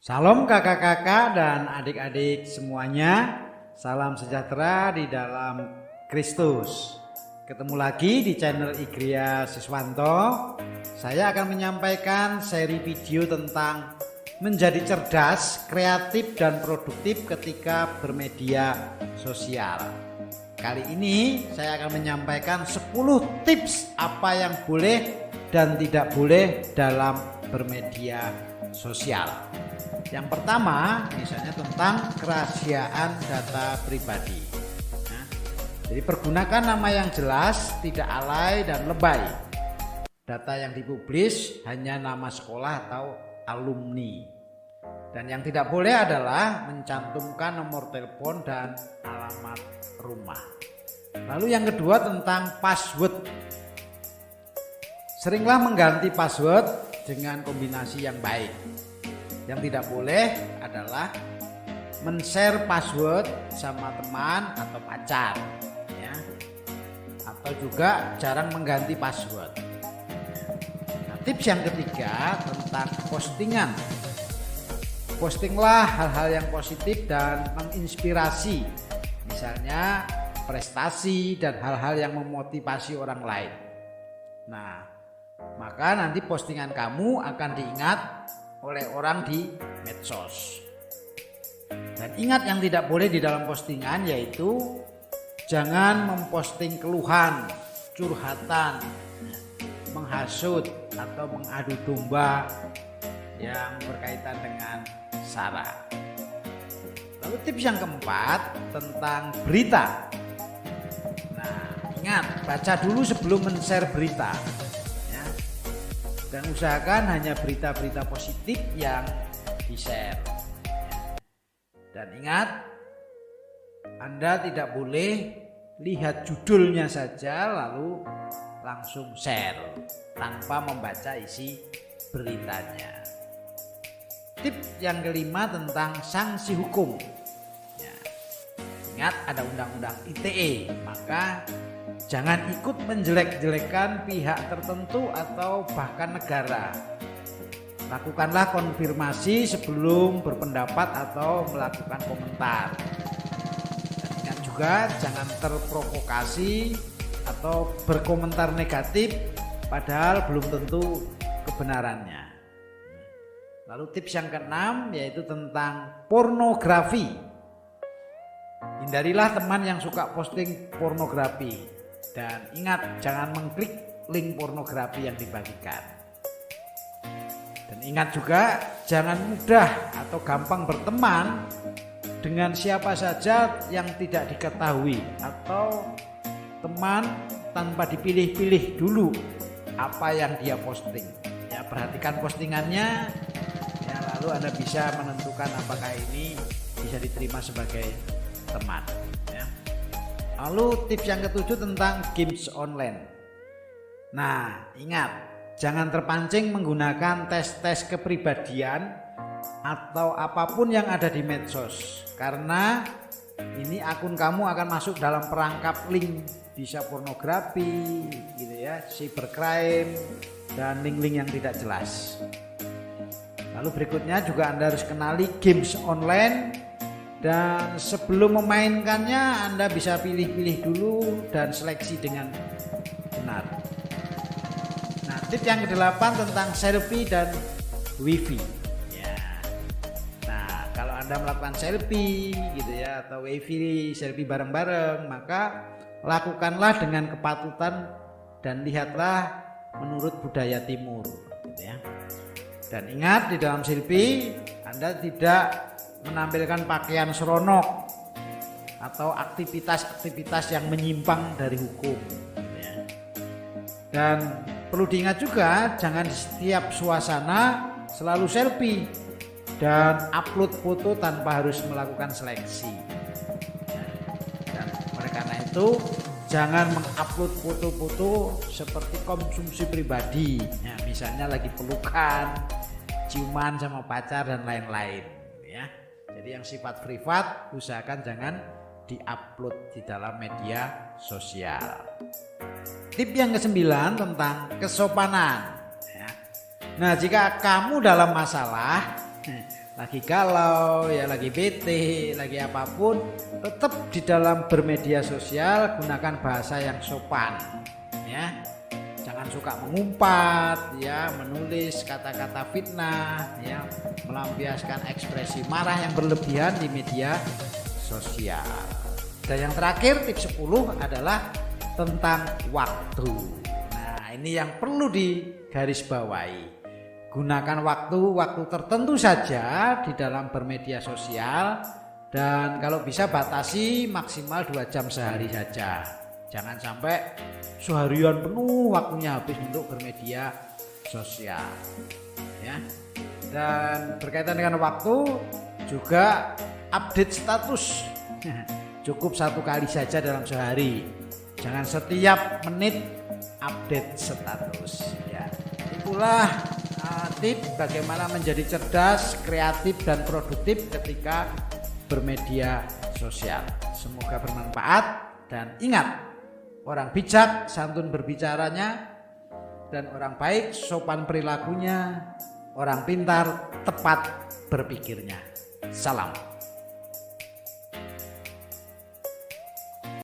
Salam kakak-kakak dan adik-adik semuanya. Salam sejahtera di dalam Kristus. Ketemu lagi di channel Igria Siswanto. Saya akan menyampaikan seri video tentang menjadi cerdas, kreatif dan produktif ketika bermedia sosial. Kali ini saya akan menyampaikan 10 tips apa yang boleh dan tidak boleh dalam bermedia sosial. Yang pertama, misalnya tentang kerahasiaan data pribadi. Nah, jadi pergunakan nama yang jelas, tidak alay dan lebay. Data yang dipublis hanya nama sekolah atau alumni. Dan yang tidak boleh adalah mencantumkan nomor telepon dan alamat rumah. Lalu yang kedua tentang password. Seringlah mengganti password dengan kombinasi yang baik. Yang tidak boleh adalah men-share password sama teman atau pacar, ya. Atau juga jarang mengganti password. Nah, tips yang ketiga tentang postingan. Postinglah hal-hal yang positif dan menginspirasi, misalnya prestasi dan hal-hal yang memotivasi orang lain. Nah, maka nanti postingan kamu akan diingat oleh orang di medsos. Dan ingat yang tidak boleh di dalam postingan yaitu jangan memposting keluhan, curhatan, menghasut atau mengadu domba yang berkaitan dengan sara. Lalu tips yang keempat tentang berita. Nah, ingat baca dulu sebelum men-share berita. Dan usahakan hanya berita-berita positif yang di-share. Dan ingat, Anda tidak boleh lihat judulnya saja lalu langsung share tanpa membaca isi beritanya. Tips yang kelima tentang sanksi hukum. Ya, ingat ada undang-undang ITE, maka jangan ikut menjelek-jelekan pihak tertentu atau bahkan negara. Lakukanlah konfirmasi sebelum berpendapat atau melakukan komentar. Dan ingat juga jangan terprovokasi atau berkomentar negatif padahal belum tentu kebenarannya. Lalu tips yang keenam yaitu tentang pornografi. Hindarilah teman yang suka posting pornografi. Dan ingat jangan mengklik link pornografi yang dibagikan. Dan ingat juga jangan mudah atau gampang berteman dengan siapa saja yang tidak diketahui atau teman tanpa dipilih-pilih dulu apa yang dia posting. Ya, perhatikan postingannya, ya, lalu Anda bisa menentukan apakah ini bisa diterima sebagai teman. Ya. Lalu tips yang ketujuh tentang games online. Nah, ingat jangan terpancing menggunakan tes-tes kepribadian atau apapun yang ada di medsos, karena ini akun kamu akan masuk dalam perangkap link bisa pornografi, gitu ya, cybercrime dan link-link yang tidak jelas. Lalu berikutnya juga Anda harus kenali games online. Dan sebelum memainkannya Anda bisa pilih-pilih dulu dan seleksi dengan benar. Nah, tips yang ke-8 tentang selfie dan wifi. Ya. Nah, kalau Anda melakukan selfie gitu ya atau wifi selfie bareng-bareng, maka lakukanlah dengan kepatutan dan lihatlah menurut budaya timur. Gitu ya. Dan ingat di dalam selfie Anda tidak menampilkan pakaian seronok atau aktivitas-aktivitas yang menyimpang dari hukum. Dan perlu diingat juga jangan di setiap suasana selalu selfie dan upload foto tanpa harus melakukan seleksi. Dan oleh karena itu jangan mengupload foto-foto seperti konsumsi pribadi. Ya, misalnya lagi pelukan, ciuman sama pacar dan lain-lain. Ya. Jadi yang sifat privat usahakan jangan diupload di dalam media sosial. Tip yang ke-9 tentang kesopanan. Ya. Nah, jika kamu dalam masalah, lagi galau, ya lagi bete, lagi apapun, tetap di dalam bermedia sosial gunakan bahasa yang sopan, ya. Jangan suka mengumpat, ya, menulis kata-kata fitnah, ya, melampiaskan ekspresi marah yang berlebihan di media sosial. Dan yang terakhir, tips 10 adalah tentang waktu. Nah, ini yang perlu digarisbawahi. Gunakan waktu tertentu saja di dalam bermedia sosial, dan kalau bisa batasi maksimal 2 jam sehari saja. Jangan sampai seharian penuh waktunya habis untuk bermedia sosial, ya. Dan berkaitan dengan waktu juga update status cukup 1 kali saja dalam sehari. Jangan setiap menit update status, ya. Itulah tips bagaimana menjadi cerdas, kreatif, dan produktif ketika bermedia sosial. Semoga bermanfaat, dan ingat, orang bijak santun berbicaranya, dan orang baik sopan perilakunya, orang pintar tepat berpikirnya. Salam.